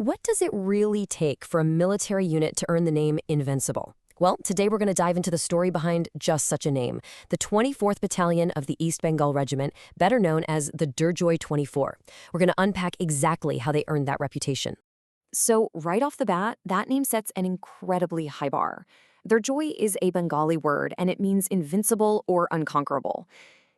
what does it really take for a military unit to earn the name Invincible? Well, today we're going to dive into the story behind just such a name, the 24th Battalion of the East Bengal Regiment, better known as the Durjoy 24. We're going to unpack exactly how they earned that reputation. So right off the bat, that name sets an incredibly high bar. Durjoy is a Bengali word, and it means invincible or unconquerable.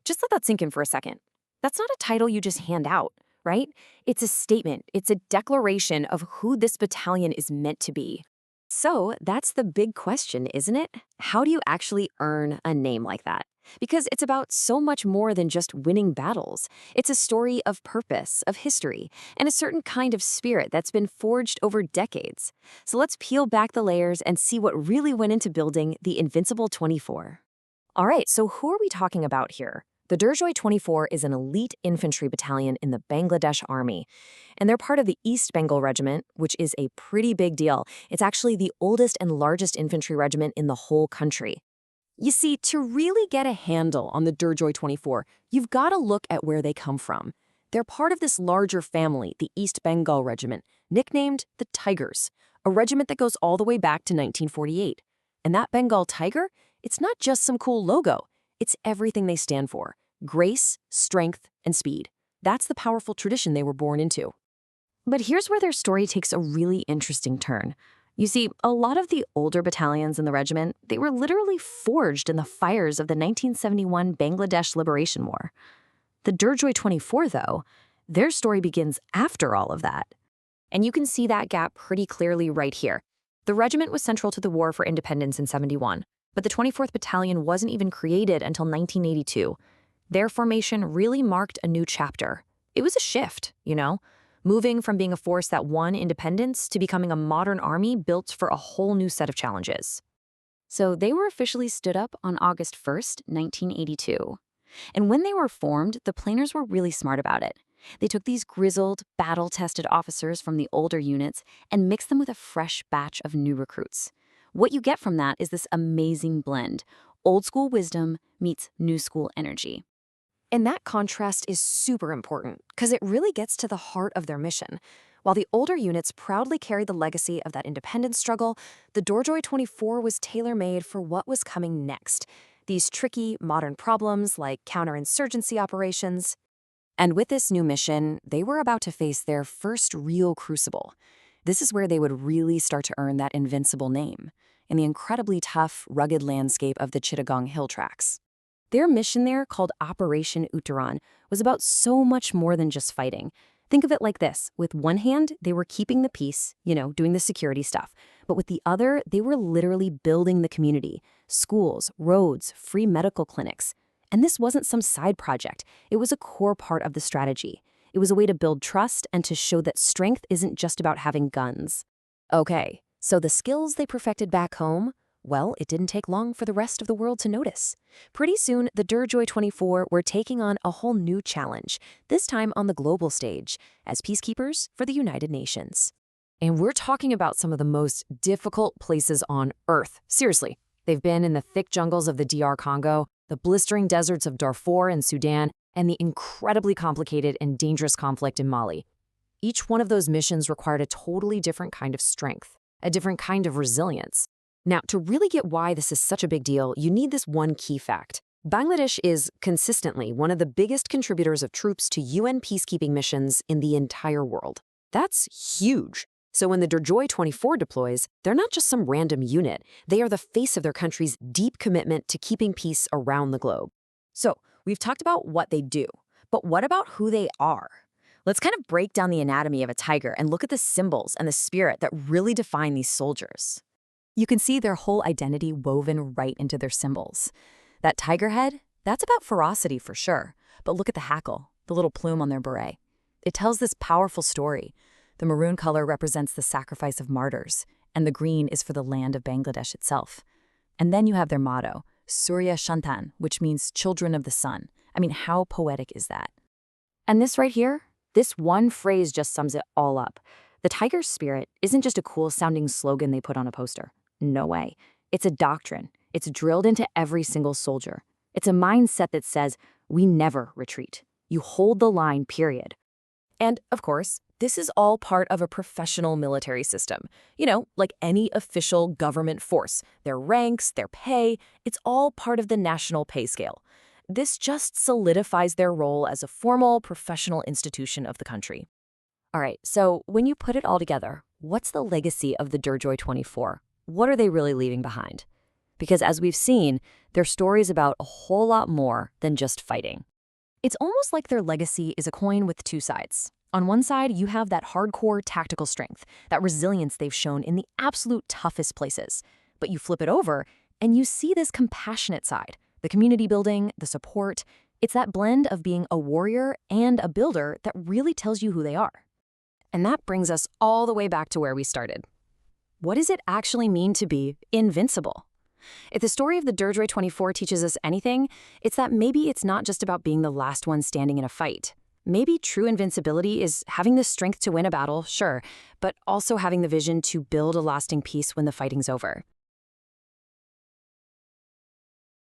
Just let that sink in for a second. That's not a title you just hand out, right? It's a statement. It's a declaration of who this battalion is meant to be. So that's the big question, isn't it? How do you actually earn a name like that? Because it's about so much more than just winning battles. It's a story of purpose, of history, and a certain kind of spirit that's been forged over decades. So let's peel back the layers and see what really went into building the Invincible 24. All right, so who are we talking about here? The Durjoy 24 is an elite infantry battalion in the Bangladesh Army, and they're part of the East Bengal Regiment, which is a pretty big deal. It's actually the oldest and largest infantry regiment in the whole country. You see, to really get a handle on the Durjoy 24, you've got to look at where they come from. They're part of this larger family, the East Bengal Regiment, nicknamed the Tigers, a regiment that goes all the way back to 1948. And that Bengal tiger, it's not just some cool logo. It's everything they stand for: grace, strength, and speed. That's the powerful tradition they were born into. But here's where their story takes a really interesting turn. You see, a lot of the older battalions in the regiment, they were literally forged in the fires of the 1971 Bangladesh Liberation War. The Durjoy 24, though, their story begins after all of that. And you can see that gap pretty clearly right here. The regiment was central to the war for independence in '71. But the 24th Battalion wasn't even created until 1982. Their formation really marked a new chapter. It was a shift, moving from being a force that won independence to becoming a modern army built for a whole new set of challenges. So they were officially stood up on August 1st, 1982. And when they were formed, the planners were really smart about it. They took these grizzled, battle-tested officers from the older units and mixed them with a fresh batch of new recruits. What you get from that is this amazing blend. Old school wisdom meets new school energy. And that contrast is super important because it really gets to the heart of their mission. While the older units proudly carried the legacy of that independence struggle, the Durjoy 24 was tailor-made for what was coming next. These tricky, modern problems like counter-insurgency operations. And with this new mission, they were about to face their first real crucible. This is where they would really start to earn that invincible name, in the incredibly tough, rugged landscape of the Chittagong Hill Tracts. Their mission there, called Operation Uttaran, was about so much more than just fighting. Think of it like this. With one hand, they were keeping the peace, doing the security stuff. But with the other, they were literally building the community: schools, roads, free medical clinics. And this wasn't some side project. It was a core part of the strategy. It was a way to build trust and to show that strength isn't just about having guns. Okay, so the skills they perfected back home, well, it didn't take long for the rest of the world to notice. Pretty soon, the Durjoy 24 were taking on a whole new challenge, this time on the global stage, as peacekeepers for the United Nations. And we're talking about some of the most difficult places on Earth. Seriously, they've been in the thick jungles of the DR Congo, the blistering deserts of Darfur and Sudan, and the incredibly complicated and dangerous conflict in Mali. Each one of those missions required a totally different kind of strength, a different kind of resilience. Now, to really get why this is such a big deal, you need this one key fact. Bangladesh is consistently one of the biggest contributors of troops to UN peacekeeping missions in the entire world. That's huge. So when the Durjoy 24 deploys, they're not just some random unit. They are the face of their country's deep commitment to keeping peace around the globe. So, we've talked about what they do, but what about who they are? Let's kind of break down the anatomy of a tiger and look at the symbols and the spirit that really define these soldiers. You can see their whole identity woven right into their symbols. That tiger head, that's about ferocity for sure, but look at the hackle, the little plume on their beret. It tells this powerful story. The maroon color represents the sacrifice of martyrs, and the green is for the land of Bangladesh itself. And then you have their motto, Surya Shantan, which means children of the sun. I mean, how poetic is that? And this right here, this one phrase just sums it all up. The tiger's spirit isn't just a cool-sounding slogan they put on a poster. No way. It's a doctrine. It's drilled into every single soldier. It's a mindset that says, we never retreat. You hold the line, period. And, of course, this is all part of a professional military system. Like any official government force. Their ranks, their pay, it's all part of the national pay scale. This just solidifies their role as a formal, professional institution of the country. All right, so when you put it all together, what's the legacy of the Durjoy 24? What are they really leaving behind? Because as we've seen, their story is about a whole lot more than just fighting. It's almost like their legacy is a coin with two sides. On one side, you have that hardcore tactical strength, that resilience they've shown in the absolute toughest places. But you flip it over, and you see this compassionate side, the community building, the support. It's that blend of being a warrior and a builder that really tells you who they are. And that brings us all the way back to where we started. What does it actually mean to be invincible? If the story of the Durjoy 24 teaches us anything, it's that maybe it's not just about being the last one standing in a fight. Maybe true invincibility is having the strength to win a battle, sure, but also having the vision to build a lasting peace when the fighting's over.